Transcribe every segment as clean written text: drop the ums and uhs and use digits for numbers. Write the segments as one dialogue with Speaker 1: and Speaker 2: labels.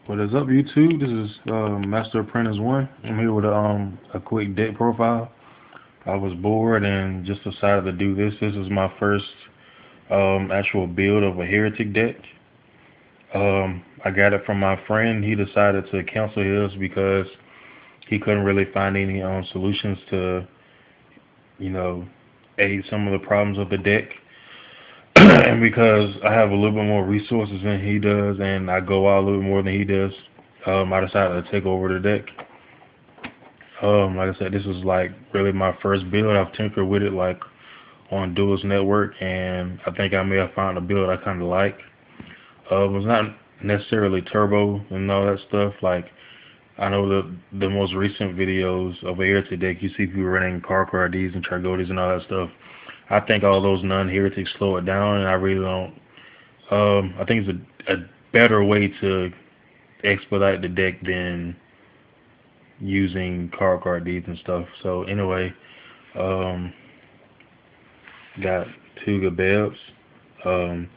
Speaker 1: What is up, YouTube? This is Master Apprentice One. I'm here with a quick deck profile. I was bored and just decided to do this. This is my first actual build of a Heretic deck. I got it from my friend. He decided to cancel his because he couldn't really find any solutions to, you know, aid some of the problems of the deck. And because I have a little bit more resources than he does, and I go out a little bit more than he does, I decided to take over the deck. Like I said, this is like really my first build. I've tinkered with it like on Duel's Network, and I think I may have found a build I kind of like. It was not necessarily turbo and all that stuff. Like I know the most recent videos of a Heretic deck, you see people running Carcards and Tragotes and all that stuff. I think all those non-heretics slow it down, and I really don't. I think it's a better way to expedite the deck than using card deeds and stuff. So anyway, um, got two Gabebs. Um,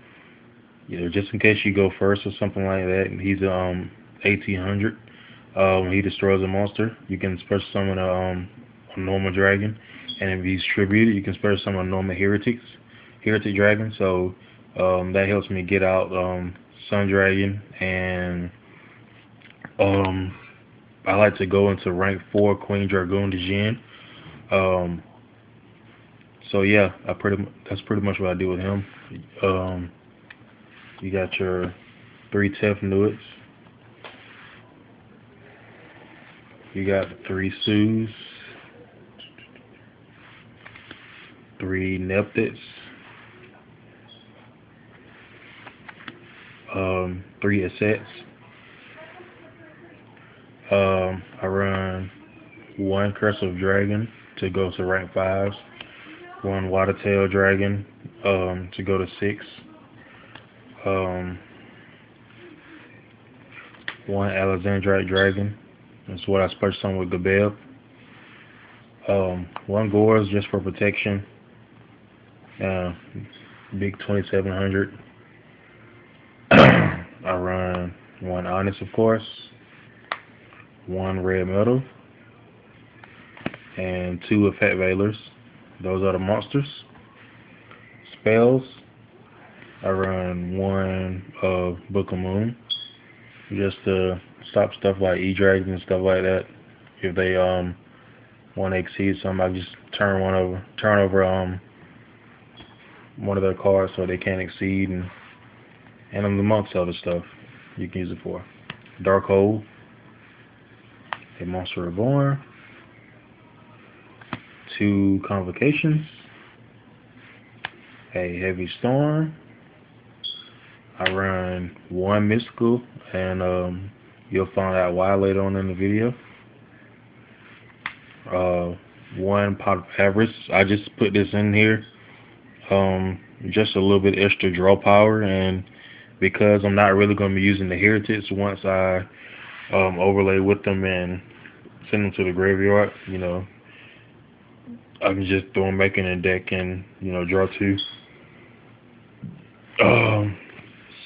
Speaker 1: just in case you go first or something like that. He's 1800. He destroys a monster. You can special summon a normal dragon, and if he's tributed, you can special summon a normal heretic dragon. So that helps me get out Sun Dragon, and um, I like to go into rank 4 Queen Dragoon de Jin. Um, so yeah, that's pretty much what I do with him. Um, you got your 3 Tefnuits. You got 3 Sus, 3 Neptits, 3 Assets. I run 1 Curse of Dragon to go to rank 5s, 1 Watertail Dragon to go to 6, 1 Alexandrite Dragon. That's what I special summon with Gabeb. 1 Gores just for protection. Big 2700. I run 1 Onyx, of course, 1 Red Metal, and 2 Effect Veilers. Those are the monsters. Spells, I run 1 Book of Moon, just to stop stuff like E-Dragons and stuff like that. If they want to exceed something, I just turn over one of their cards so they can't exceed, and amongst other stuff you can use it for. Dark Hole, a Monster Reborn, 2 Convocations, a Heavy Storm. I run 1 Mystical, and you'll find out why later on in the video. 1 Pot of Avarice. I just put this in here just a little bit extra draw power, and because I'm not really going to be using the heretics once I overlay with them and send them to the graveyard, I can just throw them back in the deck and draw 2.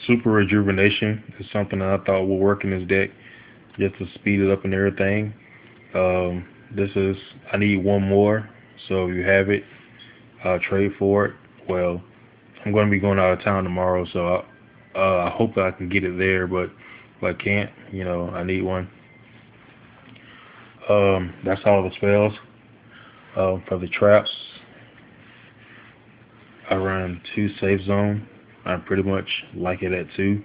Speaker 1: Super Rejuvenation is something that I thought would work in this deck just to speed it up and everything. I need 1 more, so if you have it, I'll trade for it. Well, I'm going to be going out of town tomorrow, so I hope that I can get it there, but if I can't, I need 1. That's all the spells. For the traps, I run 2 Safe Zone. I pretty much like it at 2.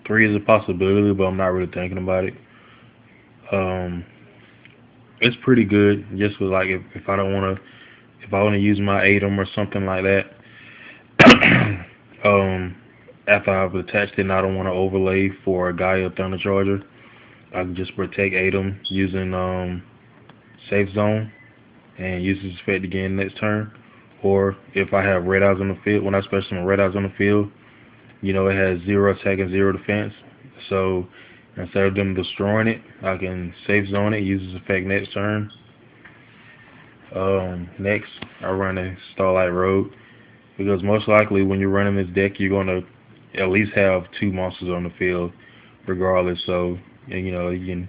Speaker 1: 3 is a possibility, but I'm not really thinking about it. It's pretty good, just with like if I don't want to, if I want to use my ATOM or something like that. After I've attached it and I don't want to overlay for a Gaia Thunder Charger, I can just protect ATOM using Safe Zone and use this effect again next turn. Or if I have red eyes on the field, when I special summon red eyes on the field, it has 0 attack and 0 defense. So instead of them destroying it, I can Safe Zone it, use this effect next turn. Next, I run a Starlight Road, because most likely when you're running this deck, you're gonna at least have two monsters on the field, regardless. So, and, you can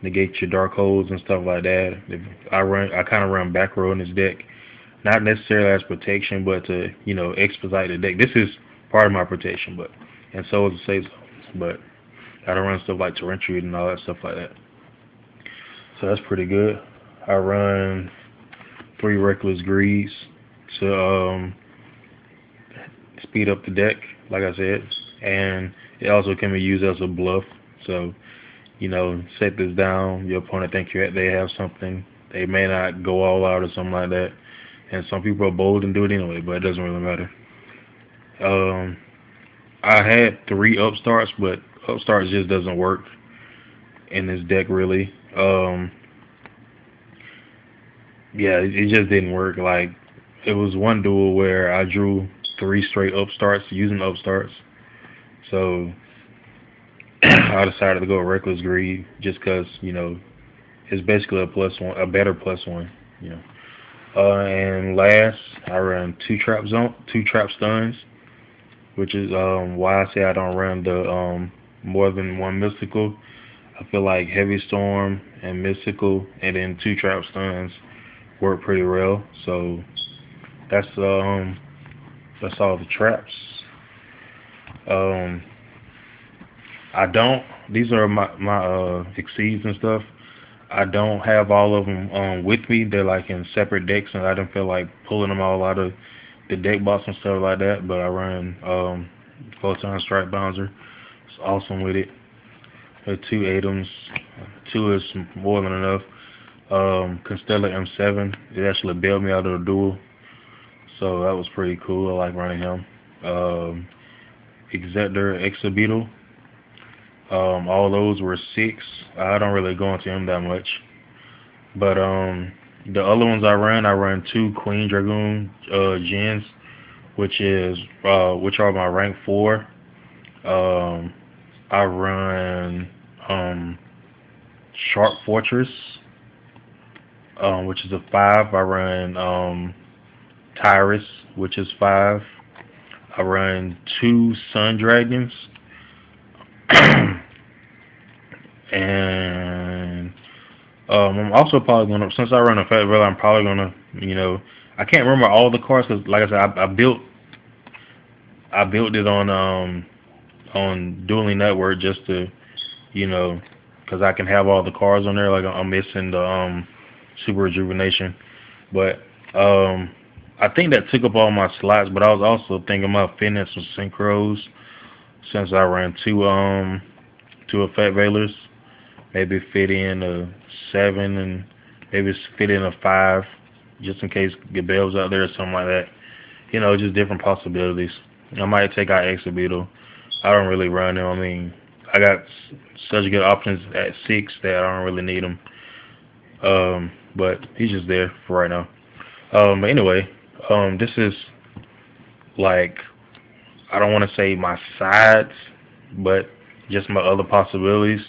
Speaker 1: negate your dark holes and stuff like that. If I kind of run back row in this deck, not necessarily as protection, but to expedite the deck. This is part of my protection, but and so is the safe zones. But I don't run stuff like Torrential and all that stuff like that. So that's pretty good. I run 3 Reckless Greeds to speed up the deck, like I said, and it also can be used as a bluff. So set this down. Your opponent think they have something. They may not go all out or something like that. And some people are bold and do it anyway, but it doesn't really matter. I had 3 upstarts, but upstarts just doesn't work in this deck really. Yeah, it just didn't work. Like, it was one duel where I drew 3 straight upstarts using upstarts. So I decided to go Reckless Greed just because, it's basically a better +1, and last, I run 2 trap stuns, which is why I say I don't run the more than 1 mystical. I feel like Heavy Storm and mystical and then 2 trap stuns work pretty well. So that's all the traps. I don't. These are my exceeds and stuff. I don't have all of them with me. They're like in separate decks, and I don't feel like pulling them all out of the deck box and stuff like that. But I run Photon Strike Bouncer. It's awesome with it. 2 Atoms. 2 is more than enough. Constellar M7. It actually bailed me out of the duel, so that was pretty cool. I like running him. Exector Exabeetle. All those were 6. I don't really go into him that much, but the other ones I run 2 Queen Dragoon gens, which are my rank 4. I run Sharp Fortress, which is a 5. I run Tyrus, which is 5. I run 2 Sun Dragons. And I'm also probably gonna, since I run a Fat Villa, I'm probably gonna, I can't remember all the cards because, like I said, I built it on Dueling Network just to, because I can have all the cards on there. Like, I'm missing the Super Rejuvenation, but I think that took up all my slots. But I was also thinking about fitting in some synchros since I ran 2 Effect Veilers. Maybe fit in a 7 and maybe fit in a 5 just in case Gabelle's out there or something like that. Just different possibilities. I might take out Exabeetle. I don't really run him. I mean, I got such good options at 6 that I don't really need him. But he's just there for right now. But anyway, this is like, I don't want to say my sides, but just my other possibilities.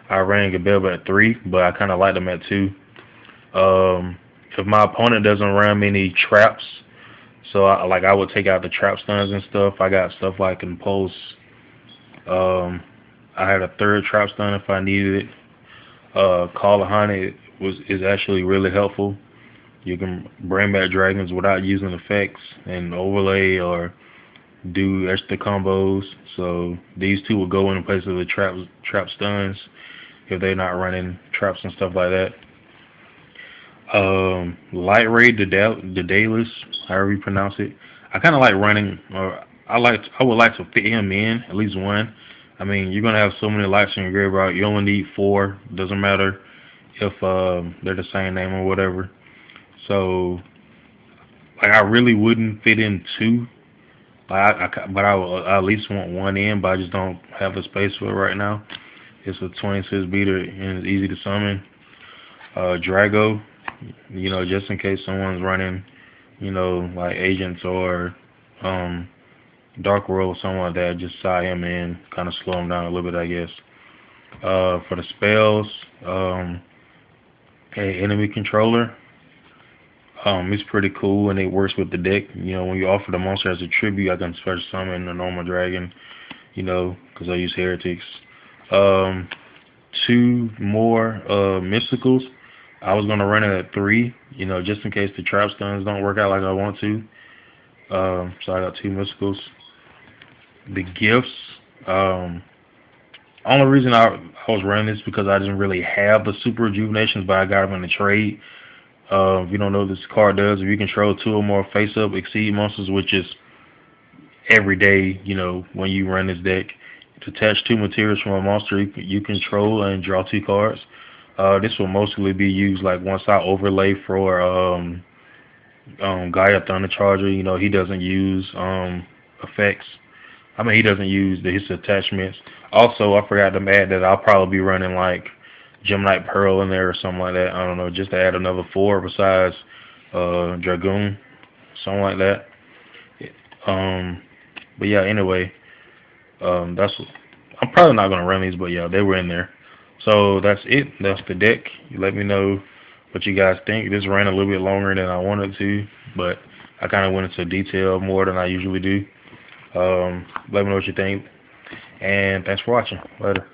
Speaker 1: I ran Gabelle at 3, but I kind of like them at 2. If my opponent doesn't run many traps, so I would take out the trap stuns and stuff. I got stuff like Impulse. I had a 3rd trap stun if I needed it. Call of Honey is actually really helpful. You can bring back dragons without using effects and overlay or do extra combos. So these 2 will go in place of the trap stuns if they're not running traps and stuff like that. Light Ray, the Daedalus, however you pronounce it. I kind of like running, or I would like to fit him in, at least 1. I mean, you're going to have so many lights in your graveyard. You only need 4. Doesn't matter if they're the same name or whatever. So, like, I really wouldn't fit in 2. But I at least want 1 in, but I just don't have the space for it right now. It's a 26 beater and it's easy to summon. Drago, just in case someone's running, like Agents or Dark World or something like that, just side him in, kind of slow him down a little bit, I guess. For the spells, Enemy Controller. It's pretty cool and it works with the deck. You know, when you offer the monster as a tribute, I can special summon the normal dragon. You know, because I use heretics. Um, two more mysticals. I was gonna run it at three. You know, just in case the trap stuns don't work out like I want to. So I got two mysticals. The gifts. Um, Only reason I was running this because I didn't really have the super rejuvenations, but I got them in the trade. If you don't know what this card does, if you control two or more face-up exceed monsters, which is every day, you know, when you run this deck, to attach two materials from a monster you control and draw two cards. This will mostly be used like once I overlay for Gaia Thunder Charger. You know, he doesn't use effects. I mean, he doesn't use his attachments. Also, I forgot to add that I'll probably be running like Gemini Pearl in there or something like that. I don't know, just to add another four besides Dragoon, something like that. Um, but yeah, anyway, that's I'm probably not gonna run these, but yeah, they were in there. So that's it. That's the deck. You let me know what you guys think. This ran a little bit longer than I wanted to, but I kind of went into detail more than I usually do. Let me know what you think, and thanks for watching. Later.